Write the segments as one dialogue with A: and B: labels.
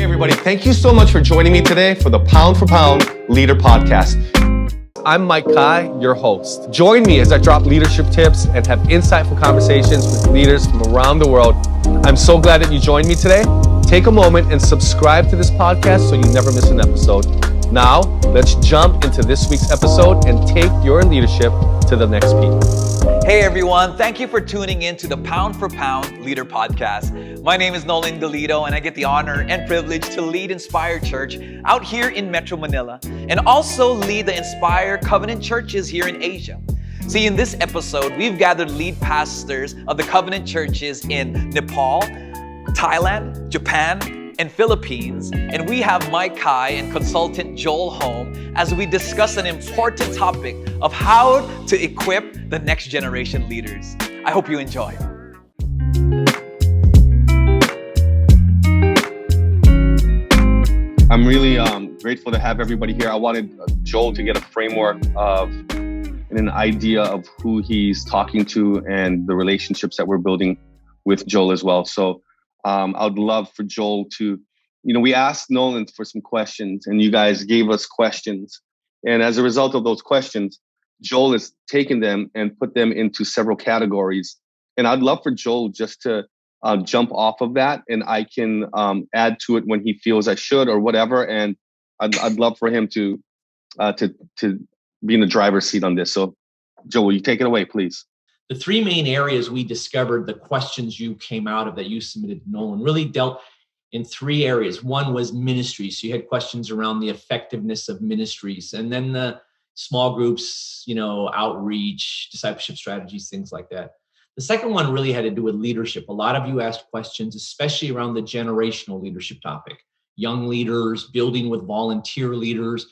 A: Hey everybody, thank you so much for joining me today for the Pound for Pound Leader Podcast. I'm Mike Kai, your host. Join me as I drop leadership tips and have insightful conversations with leaders from around the world. I'm so glad that you joined me today. Take a moment and subscribe to this podcast so you never miss an episode. Now, let's jump into this week's episode and take your leadership to the next peak.
B: Hey everyone, thank you for tuning in to the Pound for Pound Leader Podcast. My name is Nolan Galito and I get the honor and privilege to lead Inspire Church out here in Metro Manila and also lead the Inspire Covenant churches here in Asia. See, in this episode, we've gathered lead pastors of the Covenant churches in Nepal, Thailand, Japan, and Philippines, and we have Mike Kai and consultant Joel Holm as we discuss an important topic of how to equip the next generation leaders. I hope you enjoy.
A: I'm really grateful to have everybody here. I wanted Joel to get a framework of and an idea of who he's talking to and the relationships that we're building with Joel as well. So I would love for Joel to, we asked Nolan for some questions and you guys gave us questions. And as a result of those questions, Joel has taken them and put them into several categories. And I'd love for Joel just to jump off of that and I can add to it when he feels I should or whatever. And I'd love for him to be in the driver's seat on this. So Joel, will you take it away, please?
C: The three main areas we discovered, the questions you came out of that you submitted, Nolan, really dealt in three areas. One was ministry. So you had questions around the effectiveness of ministries. And then the small groups, outreach, discipleship strategies, things like that. The second one really had to do with leadership. A lot of you asked questions, especially around the generational leadership topic. Young leaders, building with volunteer leaders.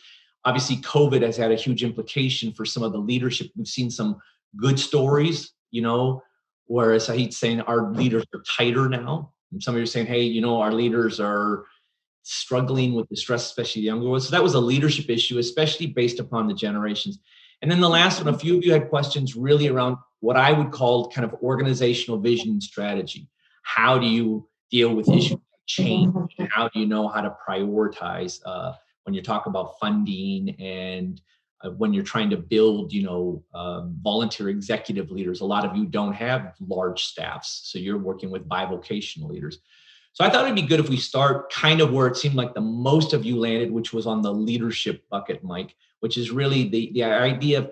C: Obviously, COVID has had a huge implication for some of the leadership. We've seen some good stories, whereas Sahid's saying our leaders are tighter now. And some of you are saying, hey, our leaders are struggling with the stress, especially the younger ones. So that was a leadership issue, especially based upon the generations. And then the last one, a few of you had questions really around what I would call kind of organizational vision and strategy. How do you deal with issues like change? And how do you know how to prioritize when you talk about funding and when you're trying to build, volunteer executive leaders? A lot of you don't have large staffs, so you're working with bivocational leaders. So I thought it'd be good if we start kind of where it seemed like the most of you landed, which was on the leadership bucket, Mike, which is really the idea of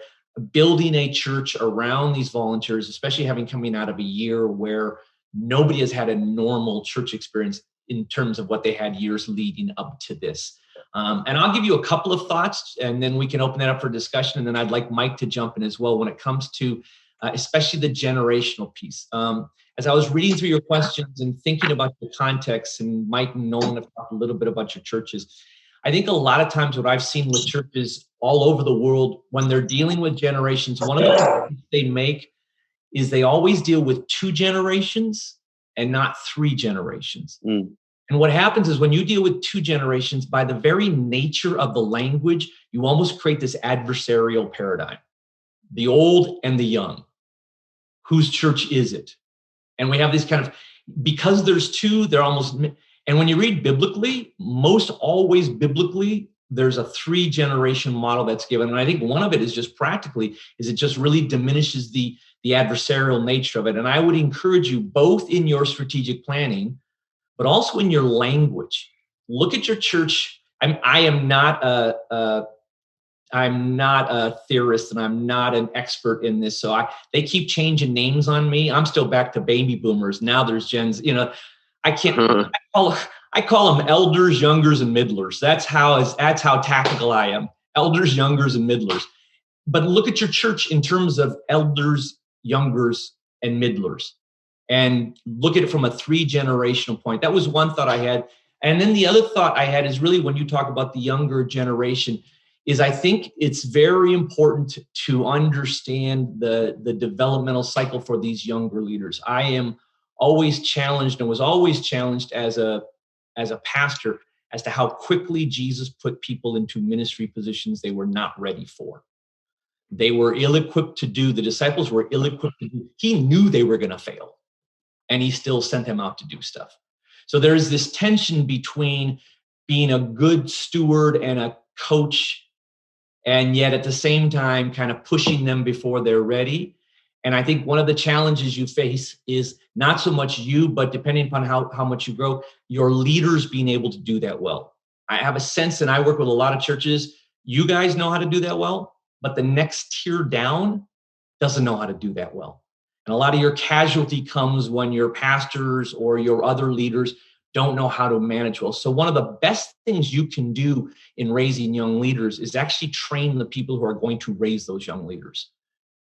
C: building a church around these volunteers, especially having coming out of a year where nobody has had a normal church experience in terms of what they had years leading up to this. And I'll give you a couple of thoughts and then we can open that up for discussion. And then I'd like Mike to jump in as well when it comes to especially the generational piece. As I was reading through your questions and thinking about the context, and Mike and Nolan have talked a little bit about your churches, I think a lot of times what I've seen with churches all over the world, when they're dealing with generations, one of the mistakes they make is they always deal with 2 generations and not 3 generations. And what happens is when you deal with 2 generations, by the very nature of the language, you almost create this adversarial paradigm. The old and the young. Whose church is it? And we have this kind of, because there's 2, they're almost, and when you read biblically, most always biblically, there's a 3-generation model that's given. And I think one of it is just practically, is it just really diminishes the adversarial nature of it. And I would encourage you both in your strategic planning, but also in your language. Look at your church. I'm not a theorist and I'm not an expert in this. So they keep changing names on me. I'm still back to baby boomers. Now there's gens, I can't, I call them elders, youngers, and middlers. That's how tactical I am. Elders, youngers, and middlers. But look at your church in terms of elders, youngers, and middlers. And look at it from a 3-generational point. That was one thought I had. And then the other thought I had is really when you talk about the younger generation, is I think it's very important to understand the developmental cycle for these younger leaders. I am always challenged and was always challenged as a pastor as to how quickly Jesus put people into ministry positions they were not ready for. They were ill-equipped to do. The disciples were ill-equipped to do. He knew they were going to fail, and he still sent them out to do stuff. So there's this tension between being a good steward and a coach, and yet at the same time kind of pushing them before they're ready. And I think one of the challenges you face is not so much you, but depending upon how much you grow, your leaders being able to do that well. I have a sense, and I work with a lot of churches, you guys know how to do that well, but the next tier down doesn't know how to do that well. And a lot of your casualty comes when your pastors or your other leaders don't know how to manage well. So one of the best things you can do in raising young leaders is actually train the people who are going to raise those young leaders,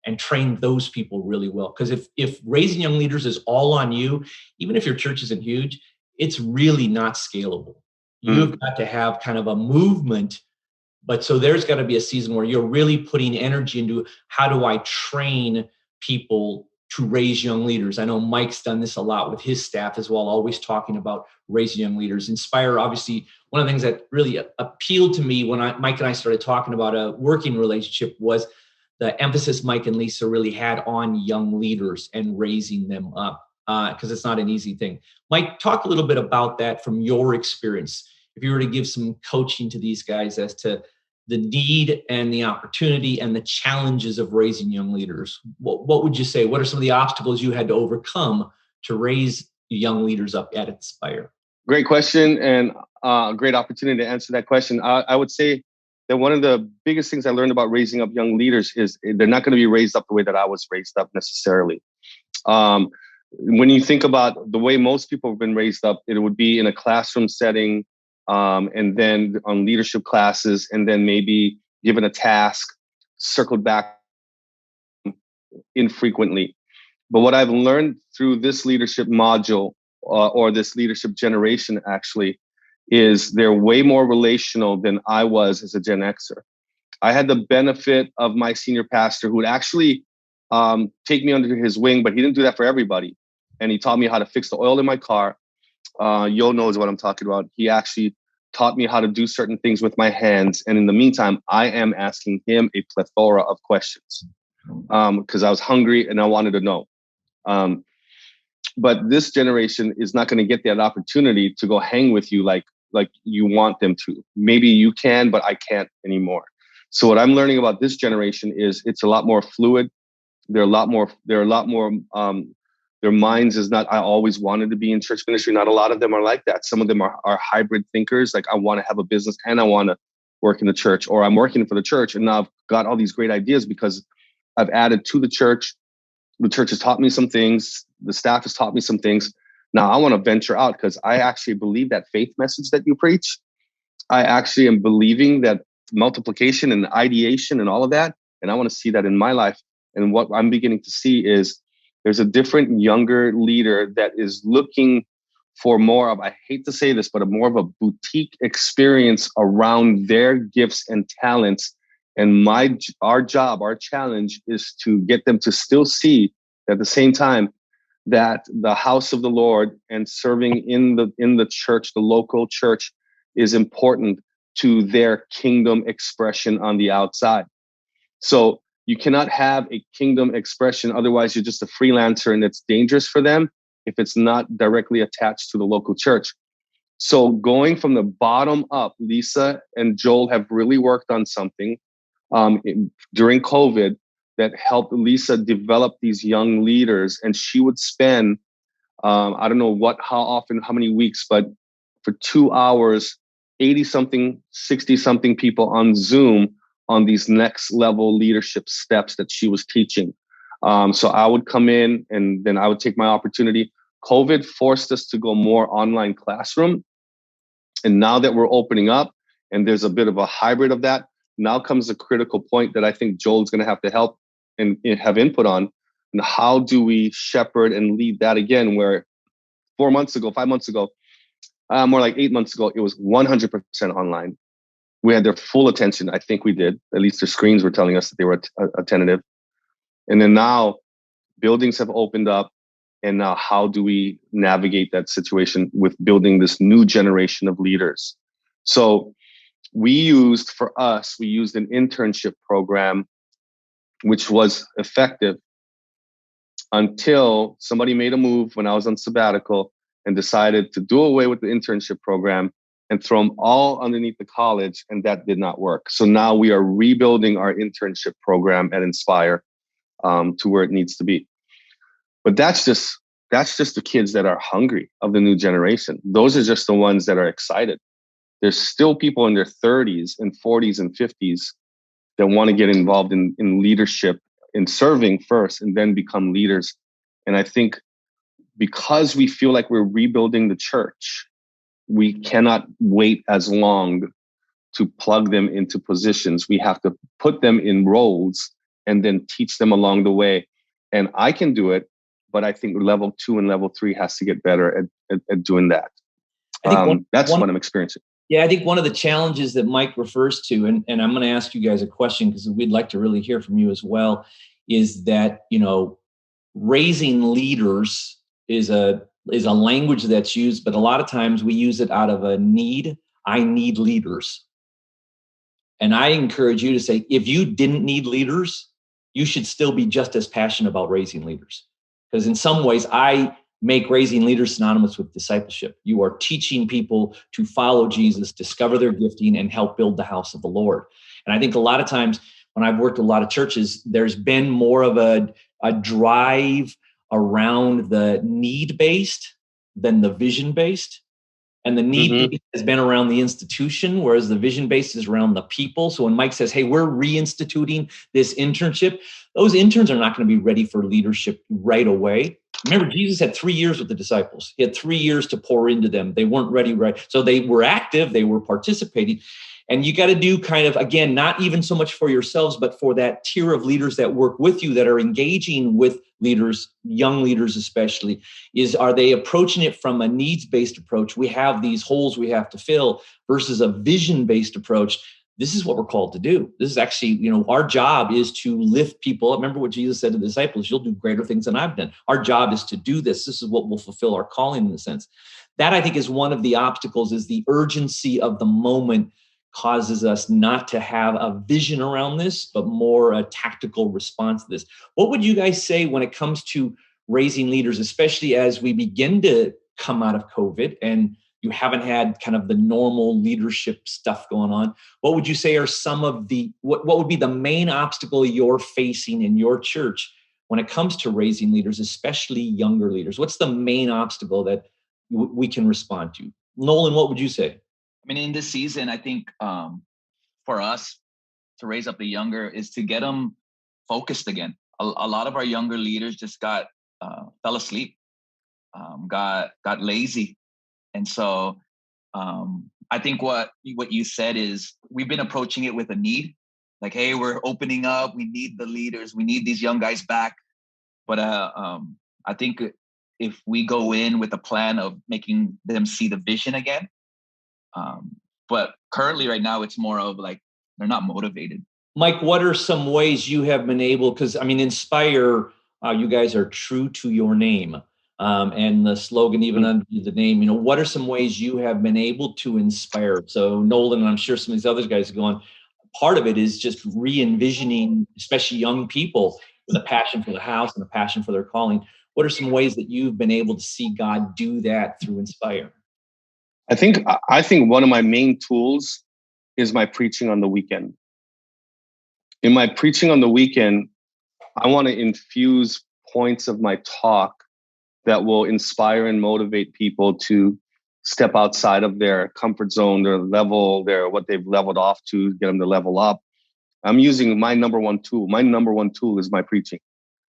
C: and train those people really well. Because if raising young leaders is all on you, even if your church isn't huge, it's really not scalable. You've got to have kind of a movement. But so there's got to be a season where you're really putting energy into how do I train people to raise young leaders. I know Mike's done this a lot with his staff as well, always talking about raising young leaders. Inspire, obviously, one of the things that really appealed to me when Mike and I started talking about a working relationship was the emphasis Mike and Lisa really had on young leaders and raising them up, because it's not an easy thing. Mike, talk a little bit about that from your experience. If you were to give some coaching to these guys as to the need and the opportunity and the challenges of raising young leaders, what would you say? What are some of the obstacles you had to overcome to raise young leaders up at Inspire?
A: Great question, and great opportunity to answer that question. I would say that one of the biggest things I learned about raising up young leaders is they're not going to be raised up the way that I was raised up necessarily. When you think about the way most people have been raised up, it would be in a classroom setting, and then on leadership classes, and then maybe given a task, circled back infrequently. But what I've learned through this leadership module, or this leadership generation actually, is they're way more relational than I was as a Gen Xer. I had the benefit of my senior pastor who would actually take me under his wing, but he didn't do that for everybody. And he taught me how to fix the oil in my car. Yo knows what I'm talking about. He actually taught me how to do certain things with my hands. And in the meantime, I am asking him a plethora of questions because I was hungry and I wanted to know. But this generation is not going to get that opportunity to go hang with you like you want them to. Maybe you can, but I can't anymore. So what I'm learning about this generation is it's a lot more fluid. They're a lot more, their minds is not, I always wanted to be in church ministry. Not a lot of them are like that. Some of them are hybrid thinkers. Like, I want to have a business and I want to work in the church, or I'm working for the church and now I've got all these great ideas because I've added to the church. The church has taught me some things. The staff has taught me some things. Now I want to venture out because I actually believe that faith message that you preach. I actually am believing that multiplication and ideation and all of that. And I want to see that in my life. And what I'm beginning to see is there's a different younger leader that is looking for more of, I hate to say this, but more of a boutique experience around their gifts and talents. And our job, our challenge is to get them to still see at the same time that the house of the Lord and serving in the church, the local church, is important to their kingdom expression on the outside. So you cannot have a kingdom expression. Otherwise, you're just a freelancer, and it's dangerous for them if it's not directly attached to the local church. So going from the bottom up, Lisa and Joel have really worked on something during COVID that helped Lisa develop these young leaders. And she would spend, I don't know how often, how many weeks, but for 2 hours, 80 something, 60 something people on Zoom on these next level leadership steps that she was teaching. So I would come in and then I would take my opportunity. COVID forced us to go more online classroom. And now that we're opening up and there's a bit of a hybrid of that, now comes a critical point that I think Joel's going to have to help and have input on. And how do we shepherd and lead that again, where 4 months ago, 5 months ago, more like 8 months ago, it was 100% online. We had their full attention. I think we did. At least their screens were telling us that they were attentive. And then now buildings have opened up. And now how do we navigate that situation with building this new generation of leaders? So we used an internship program, which was effective until somebody made a move when I was on sabbatical and decided to do away with the internship program and throw them all underneath the college, and that did not work. So now we are rebuilding our internship program at Inspire to where it needs to be. But that's just the kids that are hungry of the new generation. Those are just the ones that are excited. There's still people in their 30s and 40s and 50s that want to get involved in leadership, in serving first, and then become leaders. And I think because we feel like we're rebuilding the church, we cannot wait as long to plug them into positions. We have to put them in roles and then teach them along the way. And I can do it, but I think level 2 and level 3 has to get better at doing that. I think that's what I'm experiencing.
C: Yeah, I think one of the challenges that Mike refers to, and I'm going to ask you guys a question because we'd like to really hear from you as well, is that, raising leaders is a language that's used, but a lot of times we use it out of a need. I need leaders. And I encourage you to say, if you didn't need leaders, you should still be just as passionate about raising leaders. Because in some ways, I make raising leaders synonymous with discipleship. You are teaching people to follow Jesus, discover their gifting, and help build the house of the Lord. And I think a lot of times when I've worked with a lot of churches, there's been more of a drive around the need-based than the vision-based. And the need has been around the institution, whereas the vision-based is around the people. So when Mike says, hey, we're reinstituting this internship, those interns are not going to be ready for leadership right away. Remember, Jesus had 3 years with the disciples. He had 3 years to pour into them. They weren't ready, right? So they were active, they were participating. And you got to do kind of, again, not even so much for yourselves, but for that tier of leaders that work with you that are engaging with leaders, young leaders especially, are they approaching it from a needs-based approach? We have these holes we have to fill versus a vision-based approach. This is what we're called to do. This is actually, our job is to lift people up. Remember what Jesus said to the disciples, you'll do greater things than I've done. Our job is to do this. This is what will fulfill our calling in a sense. That I think is one of the obstacles, is the urgency of the moment causes us not to have a vision around this, but more a tactical response to this. What would you guys say when it comes to raising leaders, especially as we begin to come out of COVID and you haven't had kind of the normal leadership stuff going on? What would you say are some of what would be the main obstacle you're facing in your church when it comes to raising leaders, especially younger leaders? What's the main obstacle that we can respond to? Nolan, what would you say?
D: I mean, in this season, I think for us to raise up the younger is to get them focused again. A lot of our younger leaders just fell asleep, got lazy. And so I think what you said is we've been approaching it with a need. Like, hey, we're opening up. We need the leaders. We need these young guys back. But I think if we go in with a plan of making them see the vision again, but currently right now, it's more of like, they're not motivated.
C: Mike, what are some ways you have been able, because Inspire, you guys are true to your name. And the slogan, even under the name, what are some ways you have been able to inspire? So Nolan, and I'm sure some of these other guys are going, part of it is just re-envisioning, especially young people with a passion for the house and a passion for their calling. What are some ways that you've been able to see God do that through Inspire?
A: I think one of my main tools is my preaching on the weekend. In my preaching on the weekend, I want to infuse points of my talk that will inspire and motivate people to step outside of their comfort zone, their level, what they've leveled off to, get them to level up. I'm using my number one tool. My number one tool is my preaching.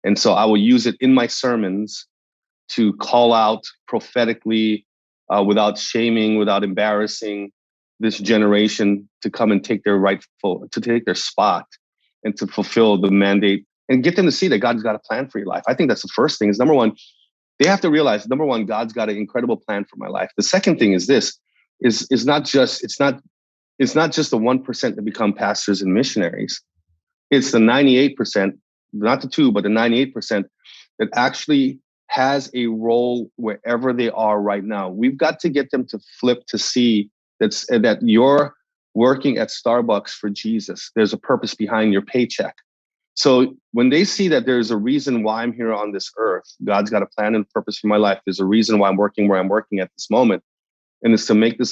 A: And so I will use it in my sermons to call out prophetically, without shaming, without embarrassing this generation to come and take their spot and to fulfill the mandate and get them to see that God's got a plan for your life. I think that's the first thing. Is number one, they have to realize, number one, God's got an incredible plan for my life. The second thing is this, it's not just the 1% that become pastors and missionaries. It's the 98%, not the 2, but the 98% that actually has a role wherever they are right now. We've got to get them to flip to see that you're working at Starbucks for Jesus. There's a purpose behind your paycheck. So when they see that there's a reason why I'm here on this earth, God's got a plan and purpose for my life. There's a reason why I'm working where I'm working at this moment. And it's to make this,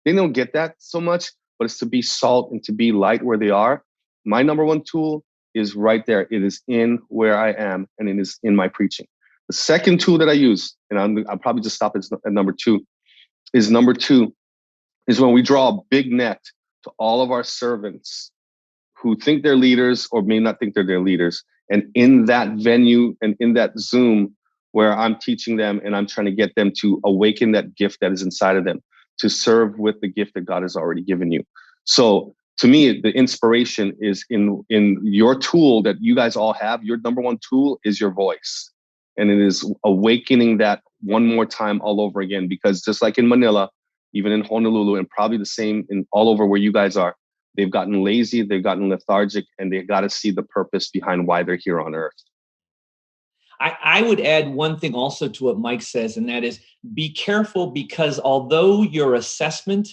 A: they don't get that so much, but it's to be salt and to be light where they are. My number one tool is right there. It is in where I am, and it is in my preaching. The second tool that I use, and I'll probably just stop at number two is when we draw a big net to all of our servants who think they're leaders or may not think they're their leaders. And in that venue and in that Zoom where I'm teaching them and I'm trying to get them to awaken that gift that is inside of them, to serve with the gift that God has already given you. So to me, the inspiration is in your tool that you guys all have. Your number one tool is your voice. And it is awakening that one more time all over again, because just like in Manila, even in Honolulu, and probably the same in all over where you guys are, they've gotten lazy, they've gotten lethargic, and they've got to see the purpose behind why they're here on earth.
C: I would add one thing also to what Mike says, and that is be careful, because although your assessment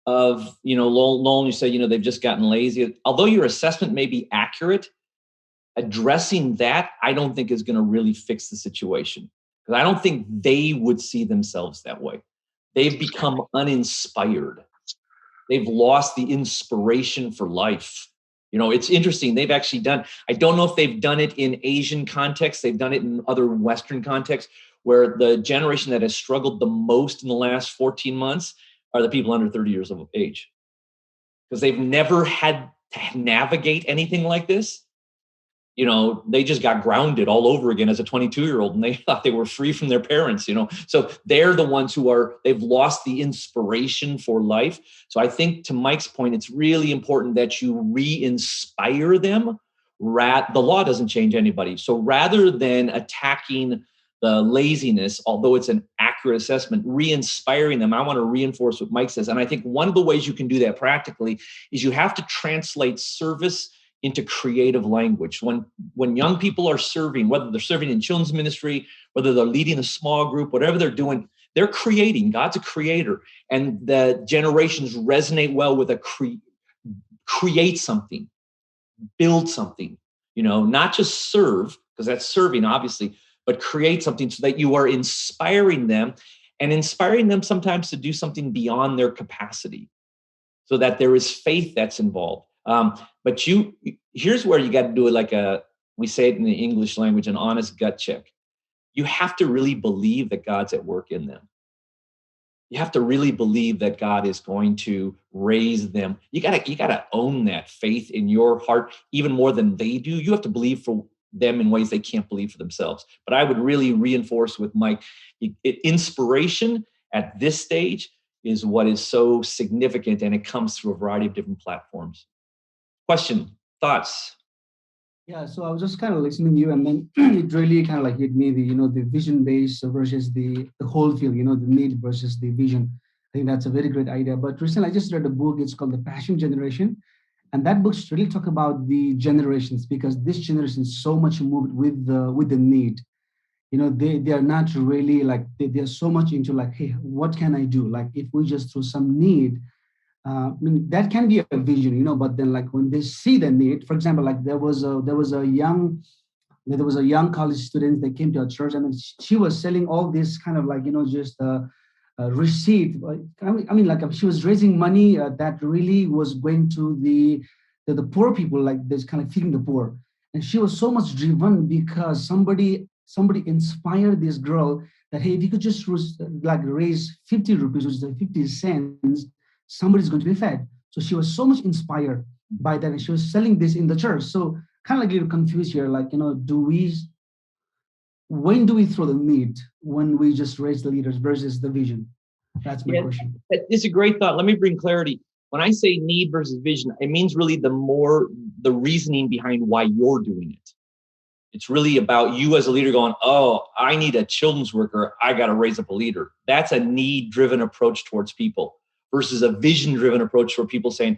C: of, Nolan, you say, they've just gotten lazy. Although your assessment may be accurate, addressing that, I don't think is going to really fix the situation, because I don't think they would see themselves that way. They've become uninspired. They've lost the inspiration for life. It's interesting. They've actually done, I don't know if they've done it in Asian context. They've done it in other Western contexts, where the generation that has struggled the most in the last 14 months are the people under 30 years of age, because they've never had to navigate anything like this. They just got grounded all over again as a 22-year-old, and they thought they were free from their parents, So they're the ones they've lost the inspiration for life. So I think, to Mike's point, it's really important that you re-inspire them. The law doesn't change anybody. So rather than attacking the laziness, although it's an accurate assessment, re-inspiring them, I want to reinforce what Mike says. And I think one of the ways you can do that practically is you have to translate service into creative language. When young people are serving, whether they're serving in children's ministry, whether they're leading a small group, whatever they're doing, they're creating. God's a creator. And the generations resonate well with create something, build something, not just serve, because that's serving, obviously, but create something so that you are inspiring them, and inspiring them sometimes to do something beyond their capacity, so that there is faith that's involved. But here's where you got to do it we say it in the English language, an honest gut check. You have to really believe that God's at work in them. You have to really believe that God is going to raise them. You gotta own that faith in your heart even more than they do. You have to believe for them in ways they can't believe for themselves. But I would really reinforce with Mike, inspiration at this stage is what is so significant, and it comes through a variety of different platforms. Question, thoughts?
E: Yeah, so I was just kind of listening to you, and then it really kind of hit me, the vision based versus the whole field, the need versus the vision. I think that's a very great idea. But recently I just read a book, it's called The Passion Generation. And that book really talk about the generations, because this generation is so much moved with the need. They are not really they're so much into hey, what can I do? If we just through some need, that can be a vision, but then when they see the need, for example, there was a young college student that came to our church, and she was selling all this kind of just receipt. She was raising money that really was going to the poor people, this kind of feeding the poor. And she was so much driven because somebody inspired this girl that, hey, if you could just raise 50 rupees, which is 50 cents, somebody's going to be fed. So she was so much inspired by that, and she was selling this in the church. So kind of a little confused here, when do we throw the need, when we just raise the leaders versus the vision? That's my question.
C: It's a great thought. Let me bring clarity. When I say need versus vision, it means really the reasoning behind why you're doing it. It's really about you as a leader going, oh, I need a children's worker, I got to raise up a leader. That's a need-driven approach towards people versus a vision-driven approach where people saying,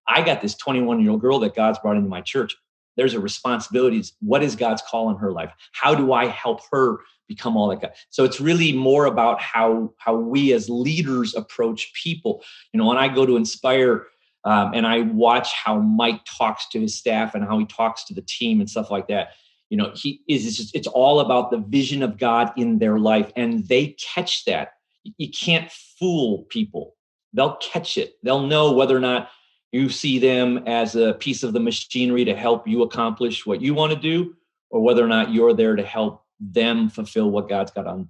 C: I got this 21-year-old girl that God's brought into my church. There's a responsibility. What is God's call in her life? How do I help her become all that God? So it's really more about how we as leaders approach people. When I go to inspire And I watch how Mike talks to his staff and how he talks to the team and stuff like that. It's all about the vision of God in their life, and they catch that. You can't fool people. They'll catch it. They'll know whether or not you see them as a piece of the machinery to help you accomplish what you want to do, or whether or not you're there to help them fulfill what God's got on.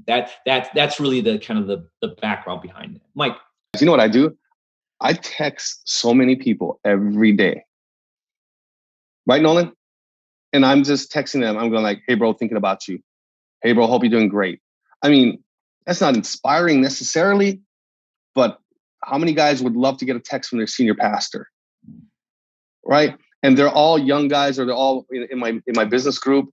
C: That's really the kind of the background behind it. Mike,
A: you know what I do? I text so many people every day. Right, Nolan? And I'm just texting them. I'm going like, hey, bro, thinking about you. Hey, bro, hope you're doing great. I mean, that's not inspiring necessarily, but how many guys would love to get a text from their senior pastor? Right? And they're all young guys, or they're all in my business group.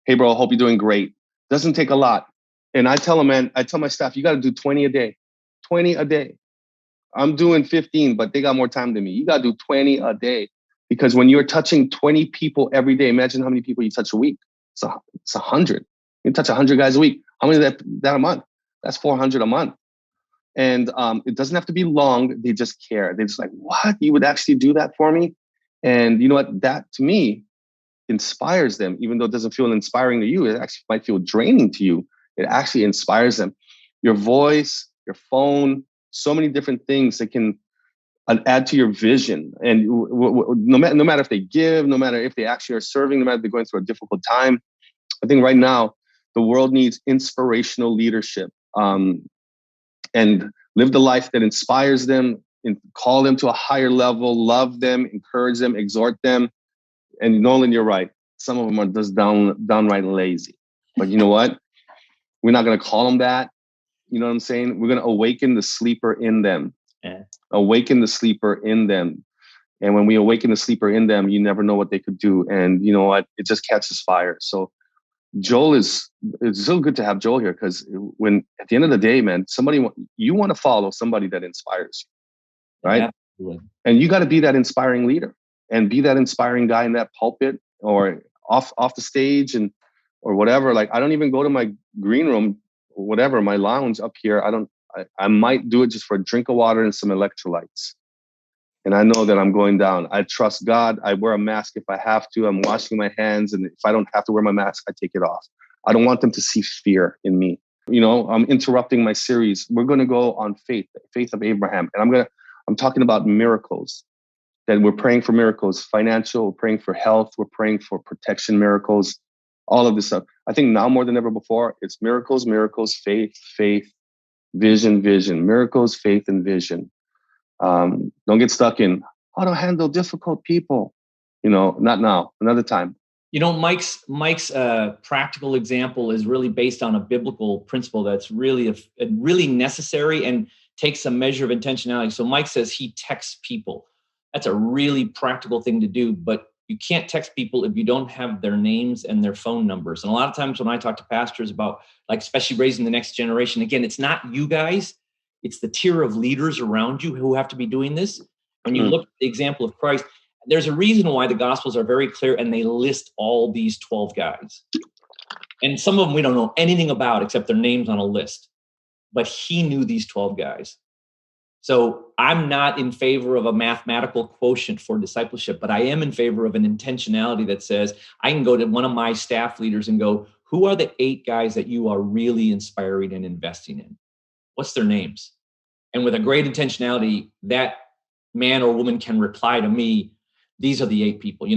A: Hey, bro, hope you're doing great. Doesn't take a lot. And I tell them, man, I tell my staff, you got to do 20 a day. 20 a day. I'm doing 15, but they got more time than me. You got to do 20 a day. Because when you're touching 20 people every day, imagine how many people you touch a week. It's 100. You touch 100 guys a week. How many is that a month? That's 400 a month. And it doesn't have to be long. They just care. They're just like, what? You would actually do that for me? And you know what? That to me inspires them, even though it doesn't feel inspiring to you. It actually might feel draining to you. It actually inspires them. Your voice, your phone, so many different things that can add to your vision. And no matter if they give, no matter if they actually are serving, no matter if they're going through a difficult time, I think right now the world needs inspirational leadership, and live the life that inspires them, and call them to a higher level, love them, encourage them, exhort them. And Nolan, you're right. Some of them are just downright lazy. But you know what? We're not going to call them that. You know what I'm saying? We're going to awaken the sleeper in them. Yeah. Awaken the sleeper in them. And when we awaken the sleeper in them, you never know what they could do. And you know what? It just catches fire. So Joel it's so good to have Joel here, because when at the end of the day, man, you want to follow somebody that inspires you, right? Absolutely. And you got to be that inspiring leader and be that inspiring guy in that pulpit or off the stage or whatever. Like, I don't even go to my green room, or whatever, my lounge up here. I might do it just for a drink of water and some electrolytes. And I know that I'm going down. I trust God. I wear a mask if I have to. I'm washing my hands. And if I don't have to wear my mask, I take it off. I don't want them to see fear in me. I'm interrupting my series. We're going to go on faith of Abraham. And I'm talking about miracles. That we're praying for miracles, financial, we're praying for health, we're praying for protection miracles, all of this stuff. I think now more than ever before, it's miracles, faith, vision, miracles, faith, and vision. Don't get stuck in how to handle difficult people. Not now, another time.
C: Mike's practical example is really based on a biblical principle that's really really necessary and takes a measure of intentionality. So Mike says he texts people. That's a really practical thing to do, but you can't text people if you don't have their names and their phone numbers. And a lot of times when I talk to pastors about, like, especially raising the next generation, again, it's not you guys, it's the tier of leaders around you who have to be doing this. When you look at the example of Christ, there's a reason why the Gospels are very clear and they list all these 12 guys. And some of them we don't know anything about except their names on a list. But he knew these 12 guys. So I'm not in favor of a mathematical quotient for discipleship, but I am in favor of an intentionality that says I can go to one of my staff leaders and go, who are the 8 guys that you are really inspiring and investing in? What's their names? And with a great intentionality, that man or woman can reply to me, these are the 8 people.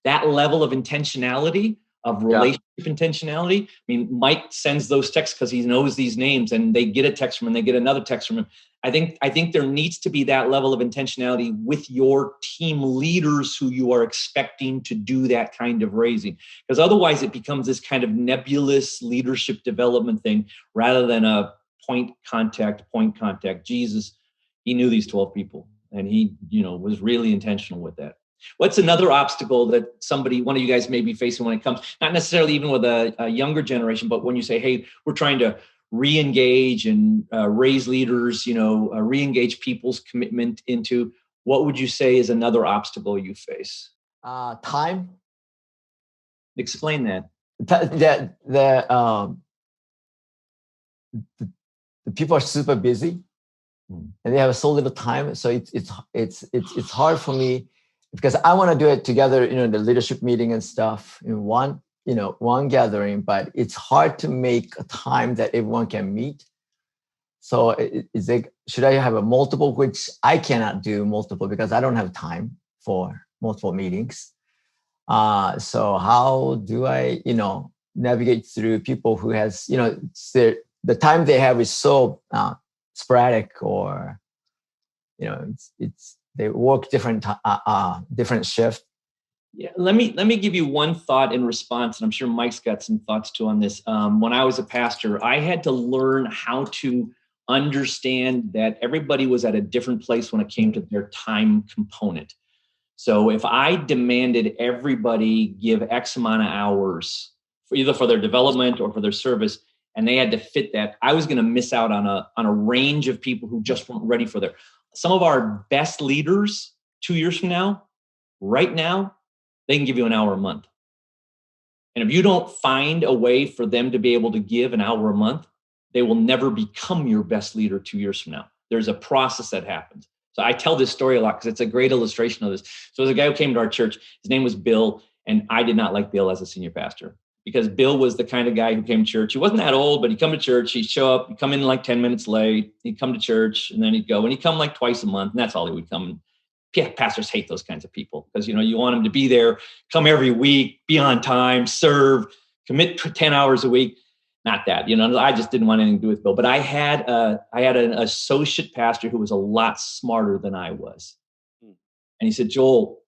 C: That level of intentionality, of relationship intentionality. I mean, Mike sends those texts because he knows these names, and they get a text from him, and they get another text from him. I think there needs to be that level of intentionality with your team leaders who you are expecting to do that kind of raising, because otherwise it becomes this kind of nebulous leadership development thing rather than a point contact. Jesus, he knew these 12 people, and he, was really intentional with that. What's another obstacle that one of you guys may be facing when it comes, not necessarily even with a younger generation, but when you say, hey, we're trying to re-engage and raise leaders, re-engage people's commitment into, what would you say is another obstacle you face?
F: Time.
C: Explain that.
F: The people are super busy. and they have so little time. So it's hard for me because I want to do it together, the leadership meeting and stuff in one gathering, but it's hard to make a time that everyone can meet. So is it, should I have a multiple, which I cannot do multiple because I don't have time for multiple meetings. So how do I, navigate through people who has, the time they have is so sporadic, or, it's they work different shift.
C: Yeah, let me give you one thought in response, and I'm sure Mike's got some thoughts too on this. When I was a pastor, I had to learn how to understand that everybody was at a different place when it came to their time component. So if I demanded everybody give X amount of hours for either for their development or for their service, and they had to fit that, I was going to miss out on a range of people who just weren't ready for their. Some of our best leaders 2 years from now, right now, they can give you an hour a month. And if you don't find a way for them to be able to give an hour a month, they will never become your best leader 2 years from now. There's a process that happens. So I tell this story a lot because it's a great illustration of this. So there's a guy who came to our church. His name was Bill, and I did not like Bill as a senior pastor because Bill was the kind of guy who came to church. He wasn't that old, but he'd come to church. He'd show up. He'd come in like 10 minutes late. He'd come to church, and then he'd go. And he'd come like twice a month, and that's all he would come. Pastors hate those kinds of people because, you want them to be there, come every week, be on time, serve, commit 10 hours a week. Not that, I just didn't want anything to do with Bill. But I had an associate pastor who was a lot smarter than I was. And he said, Joel,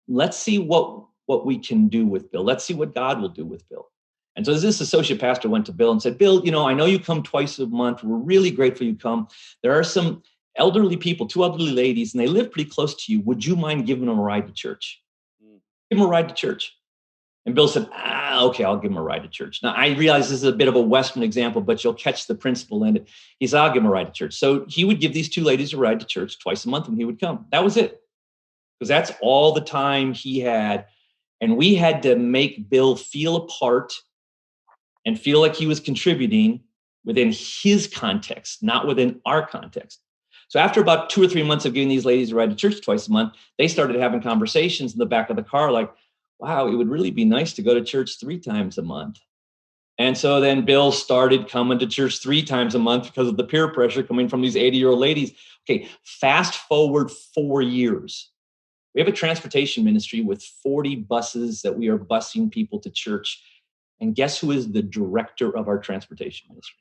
C: let's see what we can do with Bill. Let's see what God will do with Bill. And so this associate pastor went to Bill and said, Bill, I know you come twice a month. We're really grateful you come. There are some elderly people, 2 elderly ladies, and they live pretty close to you. Would you mind giving them a ride to church? Give them a ride to church. And Bill said, okay, I'll give him a ride to church. Now, I realize this is a bit of a Western example, but you'll catch the principle in it. He said, I'll give him a ride to church. So he would give these 2 ladies a ride to church twice a month when he would come. That was it. Because that's all the time he had. And we had to make Bill feel a part and feel like he was contributing within his context, not within our context. So after about 2 or 3 months of giving these ladies a ride to church twice a month, they started having conversations in the back of the car like, wow, it would really be nice to go to church 3 times a month. And so then Bill started coming to church 3 times a month because of the peer pressure coming from these 80-year-old ladies. Okay, fast forward 4 years. We have a transportation ministry with 40 buses that we are busing people to church. And guess who is the director of our transportation ministry?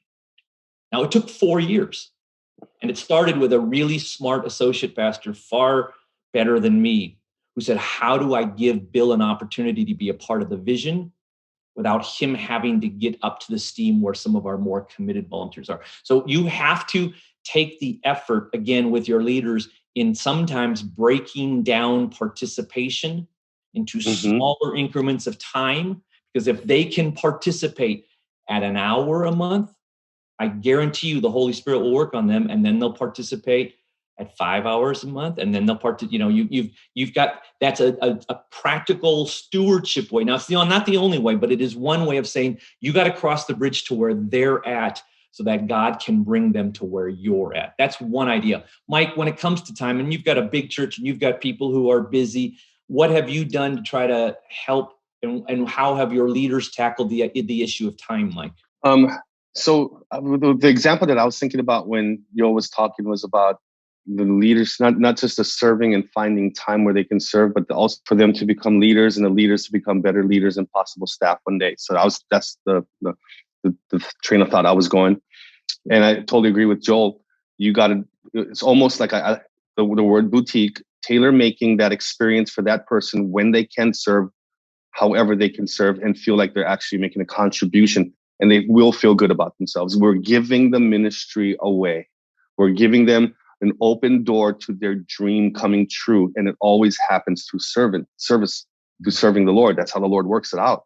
C: Now, it took 4 years. And it started with a really smart associate pastor, far better than me, who said, how do I give Bill an opportunity to be a part of the vision without him having to get up to the steam where some of our more committed volunteers are? So you have to take the effort, again, with your leaders in sometimes breaking down participation into smaller increments of time. Because if they can participate at an hour a month, I guarantee you the Holy Spirit will work on them, and then they'll participate at 5 hours a month, and then they'll you've got, that's a practical stewardship way. Now, it's not the only way, but it is one way of saying you got to cross the bridge to where they're at so that God can bring them to where you're at. That's one idea. Mike, when it comes to time, and you've got a big church and you've got people who are busy, what have you done to try to help, and how have your leaders tackled the issue of time, Mike?
A: So the example that I was thinking about when Joel was talking was about the leaders, not just the serving and finding time where they can serve, but also for them to become leaders and the leaders to become better leaders and possible staff one day. So that's the train of thought I was going. And I totally agree with Joel. It's almost like the word boutique, tailor making that experience for that person when they can serve, however they can serve, and feel like they're actually making a contribution. And they will feel good about themselves. We're giving the ministry away. We're giving them an open door to their dream coming true. And it always happens through service, through serving the Lord. That's how the Lord works it out.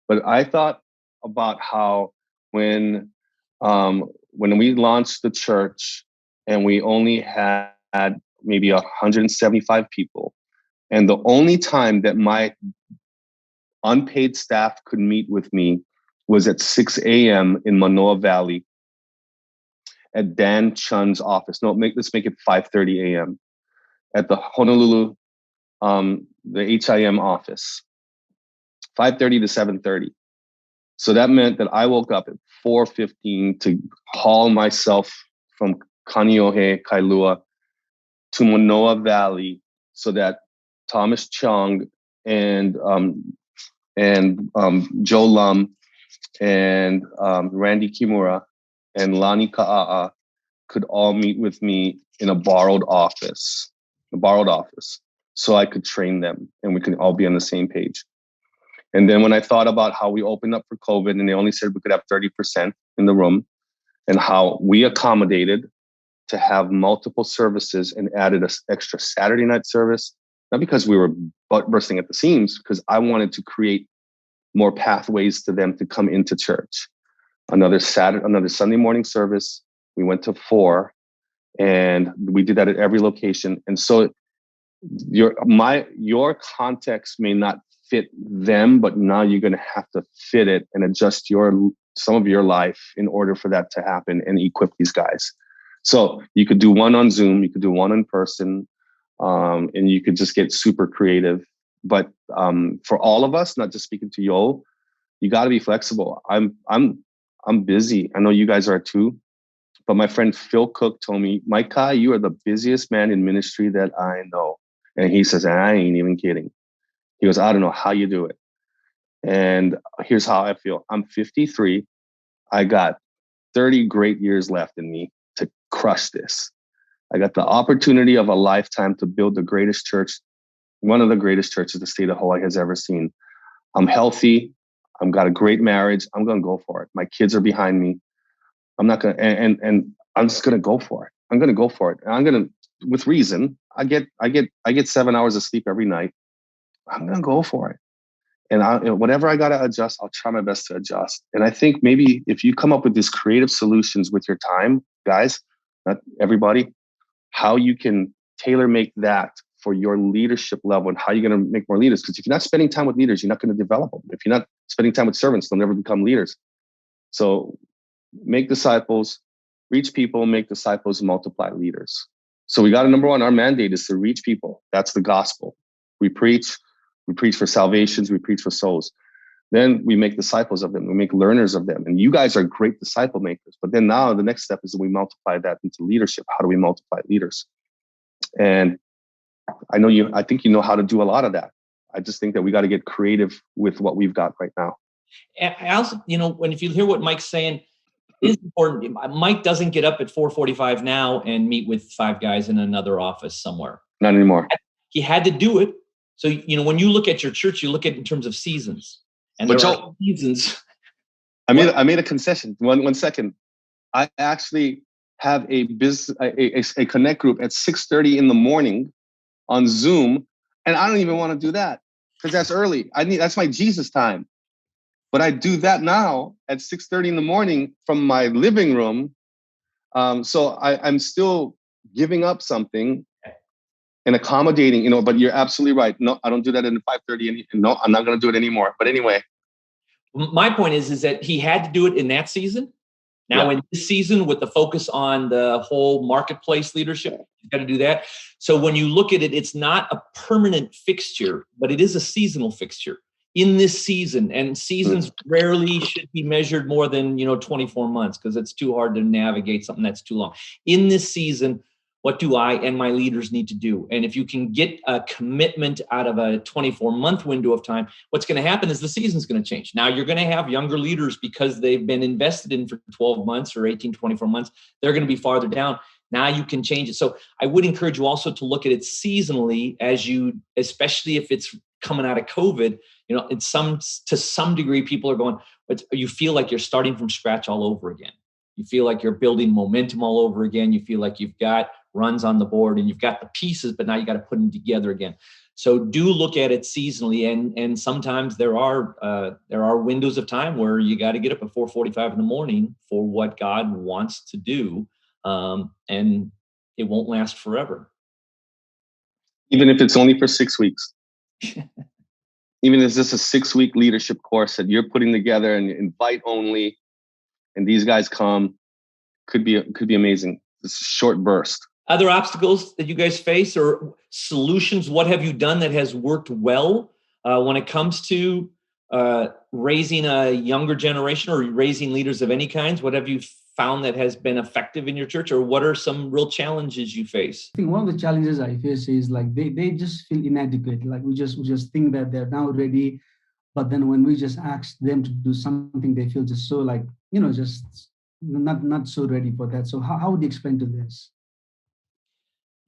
A: But I thought about how when we launched the church and we only had maybe 175 people, and the only time that my unpaid staff could meet with me was at 6 a.m. in Manoa Valley. at Dan Chun's office. No, let's make it 5:30 a.m. at the Honolulu, the HIM office, 5:30 to 7:30. So that meant that I woke up at 4:15 to haul myself from Kaneohe, Kailua, to Manoa Valley, so that Thomas Chung and Joe Lum and Randy Kimura and Lani Ka'a'a could all meet with me in a borrowed office, so I could train them and we could all be on the same page. And then when I thought about how we opened up for COVID and they only said we could have 30% in the room, and how we accommodated to have multiple services and added an extra Saturday night service, not because we were bursting at the seams, because I wanted to create more pathways to them to come into church. Another Sunday morning service, we went to 4, and we did that at every location. And so your context may not fit them, but now you're going to have to fit it and adjust some of your life in order for that to happen and equip these guys. So you could do one on Zoom, you could do one in person, and you could just get super creative. But for all of us, not just speaking to Joel, you got to be flexible. I'm busy. I know you guys are too. But my friend Phil Cook told me, Mike Kai, you are the busiest man in ministry that I know. And he says, I ain't even kidding. He goes, I don't know how you do it. And here's how I feel. I'm 53. I got 30 great years left in me to crush this. I got the opportunity of a lifetime to build the greatest church, one of the greatest churches the state of Hawaii has ever seen. I'm healthy. I've got a great marriage. I'm going to go for it. My kids are behind me. I'm not going to, and I'm just going to go for it. I'm going to go for it. And I'm going to, with reason, I get 7 hours of sleep every night. I'm going to go for it. And whatever I got to adjust, I'll try my best to adjust. And I think maybe if you come up with these creative solutions with your time, guys, not everybody, how you can tailor make that for your leadership level and how you're going to make more leaders. Because if you're not spending time with leaders, you're not going to develop them. If you're not spending time with servants, they'll never become leaders. So make disciples, reach people, make disciples, multiply leaders. So we got to, number one, our mandate is to reach people. That's the gospel. We preach for salvations, we preach for souls. Then we make disciples of them, we make learners of them. And you guys are great disciple makers. But then now the next step is that we multiply that into leadership. How do we multiply leaders? And I think you know how to do a lot of that. I just think that we got to get creative with what we've got right now.
C: And I also, if you hear what Mike's saying, it's important. Mike doesn't get up at 4:45 now and meet with 5 guys in another office somewhere.
A: Not anymore.
C: He had to do it. So, when you look at your church, you look at it in terms of seasons. And there are seasons.
A: I made a concession. One second. I actually have a connect group at 6:30 in the morning on Zoom, and I don't even want to do that because that's early. That's my Jesus time. But I do that now at 6:30 in the morning from my living room. So I'm still giving up something and accommodating, but you're absolutely right. No, I don't do that at 5:30. No, I'm not going to do it anymore. But anyway.
C: My point is that he had to do it in that season. Now, in this season, with the focus on the whole marketplace leadership, you've got to do that. So when you look at it, it's not a permanent fixture, but it is a seasonal fixture in this season. And seasons rarely should be measured more than, 24 months because it's too hard to navigate something that's too long. In this season, what do I and my leaders need to do? And if you can get a commitment out of a 24-month window of time, what's going to happen is the season's going to change. Now you're going to have younger leaders because they've been invested in for 12 months or 18, 24 months. They're going to be farther down. Now you can change it. So I would encourage you also to look at it seasonally especially if it's coming out of COVID, to some degree, people are going, but you feel like you're starting from scratch all over again. You feel like you're building momentum all over again. You feel like you've got runs on the board and you've got the pieces, but now you got to put them together again. So do look at it seasonally. And sometimes there are windows of time where you got to get up at 4:45 in the morning for what God wants to do. And it won't last forever.
A: Even if it's only for 6 weeks. Even if it's just a 6-week leadership course that you're putting together and invite only, and these guys come could be amazing. This is a short burst.
C: Other obstacles that you guys face or solutions? What have you done that has worked well when it comes to raising a younger generation or raising leaders of any kinds? What have you found that has been effective in your church, or what are some real challenges you face?
E: I think one of the challenges I face is like they just feel inadequate. Like we just think that they're now ready, but then when we just ask them to do something, they feel just so like, just not so ready for that. So how would you explain to this?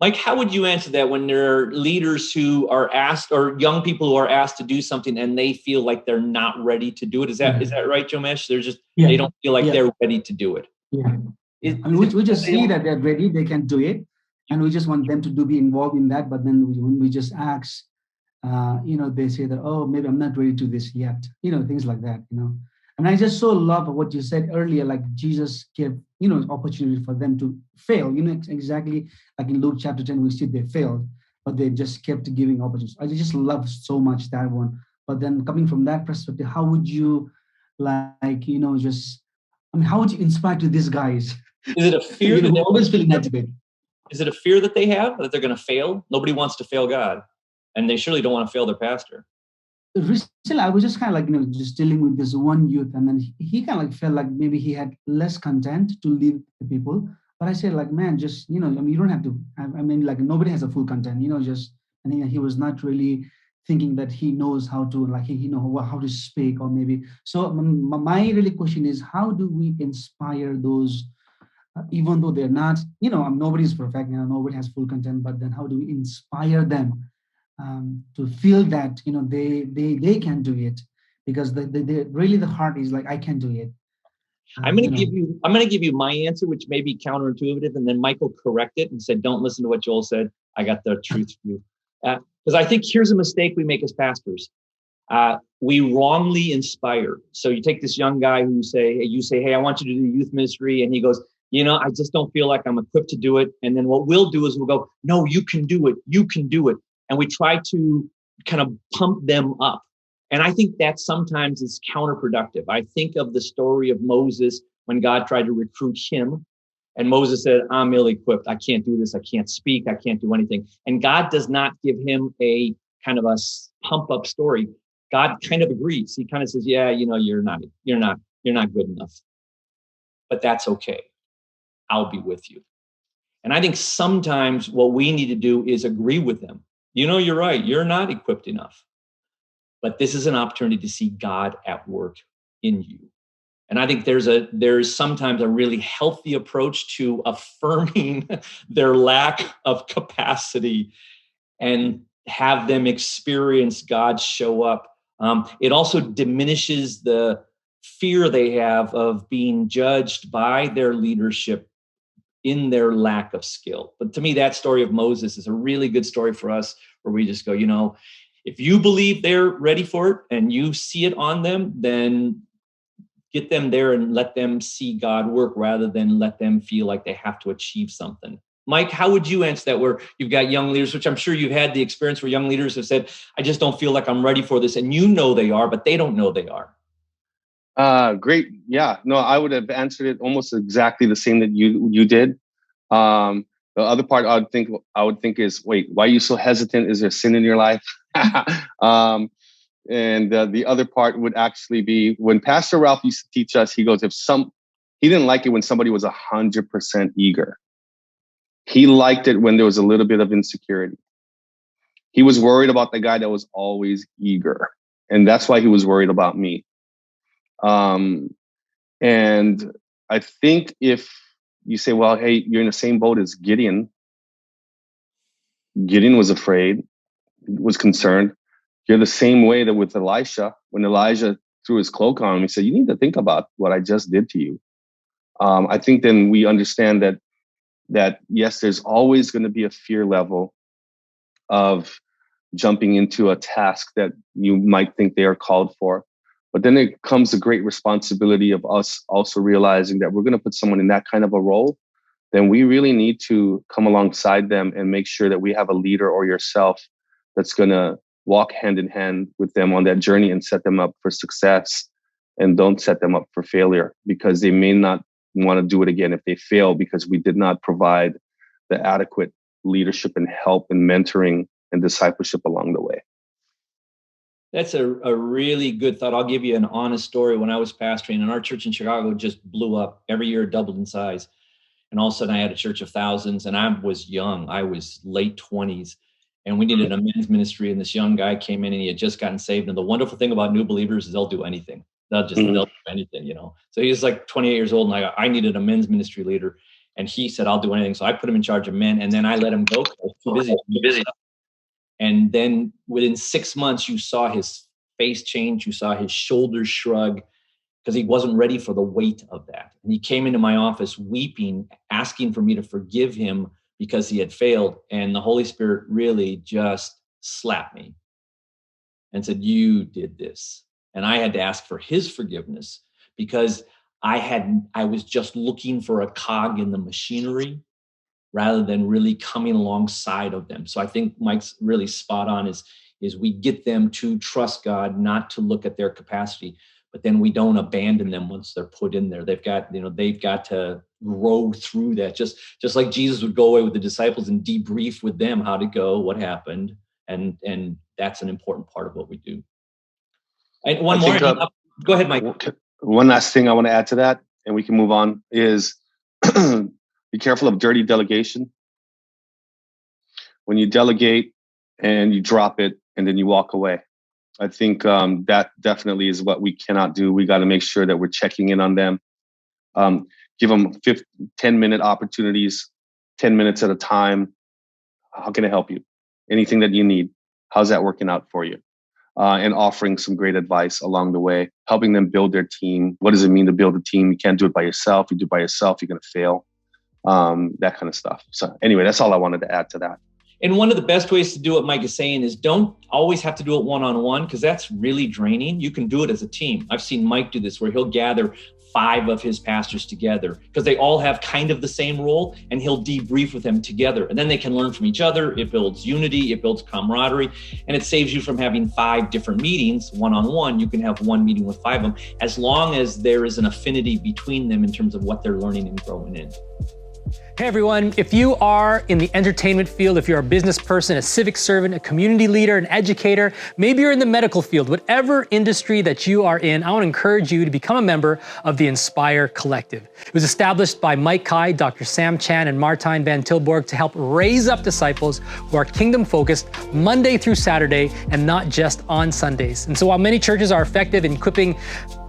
C: Mike, how would you answer that when there are leaders who are asked, or young people who are asked to do something and they feel like they're not ready to do it? Is that right, Jomesh? They're just they don't feel like they're ready to do it.
E: Yeah. We just see that they're ready, they can do it, and we just want them to be involved in that. But then when we just ask, they say that, oh, maybe I'm not ready to this yet. Things like that. And I just so love what you said earlier, like Jesus gave, opportunity for them to fail. Exactly like in Luke chapter 10, we see they failed, but they just kept giving opportunities. I just love so much that one. But then coming from that perspective, how would you how would you inspire to these guys?
C: Is it a fear that
E: they always feel inadequate?
C: Is it a fear that they have that they're going to fail? Nobody wants to fail God, and they surely don't want to fail their pastor.
E: Recently, I was just kind of like, just dealing with this one youth, and then he kind of like felt like maybe he had less content to lead the people. But I said, like, man, just, you don't have to, like nobody has a full content, and he was not really thinking that he knows how to, like, how to speak or maybe. So my really question is, how do we inspire those, even though they're not, nobody's perfect, nobody has full content, but then how do we inspire them to feel that, they can do it? Because they really, the heart is like, I can do it.
C: I'm going to give you my answer, which may be counterintuitive, and then Michael correct it and said, don't listen to what Joel said. I got the truth for you. Because I think here's a mistake we make as pastors. We wrongly inspire. So you take this young guy who you say, hey, I want you to do youth ministry. And he goes, I just don't feel like I'm equipped to do it. And then what we'll do is we'll go, no, you can do it. You can do it. And we try to kind of pump them up. And I think that sometimes is counterproductive. I think of the story of Moses when God tried to recruit him. And Moses said, I'm ill-equipped. I can't do this. I can't speak. I can't do anything. And God does not give him a kind of a pump-up story. God kind of agrees. He kind of says, yeah, you're not good enough. But that's okay. I'll be with you. And I think sometimes what we need to do is agree with them. You're right. You're not equipped enough. But this is an opportunity to see God at work in you. And I think there's sometimes a really healthy approach to affirming their lack of capacity and have them experience God show up. It also diminishes the fear they have of being judged by their leadership in their lack of skill. But to me, that story of Moses is a really good story for us, where we just go, if you believe they're ready for it and you see it on them, then get them there and let them see God work rather than let them feel like they have to achieve something. Mike, how would you answer that, where you've got young leaders, which I'm sure you've had the experience where young leaders have said, I just don't feel like I'm ready for this. And they are, but they don't know they are.
A: Great. Yeah, no, I would have answered it almost exactly the same that you did. The other part I would think is, wait, why are you so hesitant? Is there sin in your life? And the other part would actually be, when Pastor Ralph used to teach us, he goes, he didn't like it when somebody was 100% eager. He liked it when there was a little bit of insecurity. He was worried about the guy that was always eager. And that's why he was worried about me. And I think if you say, well, hey, you're in the same boat as Gideon. Gideon was afraid, was concerned. You're the same way that with Elisha, when Elijah threw his cloak on him, he said, you need to think about what I just did to you. I think then we understand that yes, there's always going to be a fear level of jumping into a task that you might think they are called for. But then it comes the great responsibility of us also realizing that we're going to put someone in that kind of a role. Then we really need to come alongside them and make sure that we have a leader or yourself that's going to walk hand in hand with them on that journey and set them up for success, and don't set them up for failure, because they may not want to do it again if they fail because we did not provide the adequate leadership and help and mentoring and discipleship along the way.
C: That's a really good thought. I'll give you an honest story. When I was pastoring, and our church in Chicago just blew up. Every year it doubled in size. And all of a sudden I had a church of thousands, and I was young. I was late 20s, and we needed a men's ministry. And this young guy came in, and he had just gotten saved. And the wonderful thing about new believers is they'll do anything. They'll do anything, you know. So he was like 28 years old, and I needed a men's ministry leader. And he said, I'll do anything. So I put him in charge of men, and then I let him go. I was too busy. And then within 6 months, you saw his face change. You saw his shoulders shrug because he wasn't ready for the weight of that. And he came into my office weeping, asking for me to forgive him because he had failed. And the Holy Spirit really just slapped me and said, you did this. And I had to ask for his forgiveness because I was just looking for a cog in the machinery rather than really coming alongside of them. So I think Mike's really spot on is we get them to trust God, not to look at their capacity, but then we don't abandon them once they're put in there. They've got to grow through that. Just like Jesus would go away with the disciples and debrief with them how to go, what happened. And that's an important part of what we do. And one more, go ahead, Mike.
A: One last thing I want to add to that, and we can move on, is be careful of dirty delegation. When you delegate and you drop it and then you walk away, I think that definitely is what we cannot do. We got to make sure that we're checking in on them. Give them 10-minute opportunities, 10 minutes at a time. How can I help you? Anything that you need. How's that working out for you? And offering some great advice along the way, helping them build their team. What does it mean to build a team? You can't do it by yourself. You do it by yourself, you're going to fail. That kind of stuff. So anyway, that's all I wanted to add to that.
C: And one of the best ways to do what Mike is saying is don't always have to do it one-on-one because that's really draining. You can do it as a team. I've seen Mike do this where he'll gather 5 of his pastors together because they all have kind of the same role, and he'll debrief with them together. And then they can learn from each other. It builds unity, it builds camaraderie, and it saves you from having 5 different meetings one-on-one. You can have one meeting with 5 of them as long as there is an affinity between them in terms of what they're learning and growing in.
G: Hey everyone, if you are in the entertainment field, if you're a business person, a civic servant, a community leader, an educator, maybe you're in the medical field, whatever industry that you are in, I want to encourage you to become a member of the Inspire Collective. It was established by Mike Kai, Dr. Sam Chan, and Martijn van Tilburg to help raise up disciples who are kingdom focused Monday through Saturday and not just on Sundays. And so while many churches are effective in equipping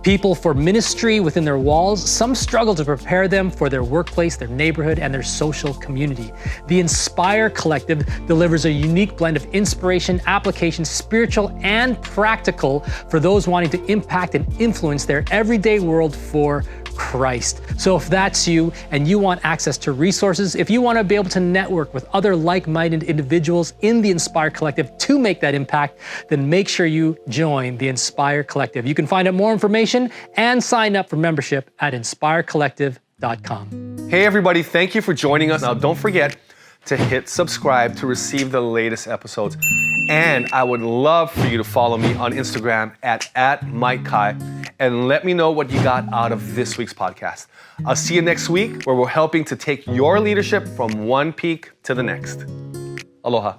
G: people for ministry within their walls, some struggle to prepare them for their workplace, their neighborhood, and their social community. The Inspire Collective delivers a unique blend of inspiration, application, spiritual, and practical for those wanting to impact and influence their everyday world for Christ. So if that's you and you want access to resources, if you want to be able to network with other like-minded individuals in the Inspire Collective to make that impact, then make sure you join the Inspire Collective. You can find out more information and sign up for membership at inspirecollective.com.
H: Hey everybody, thank you for joining us. Now don't forget to hit subscribe to receive the latest episodes. And I would love for you to follow me on Instagram at Mike Kai and let me know what you got out of this week's podcast. I'll see you next week where we're helping to take your leadership from one peak to the next. Aloha.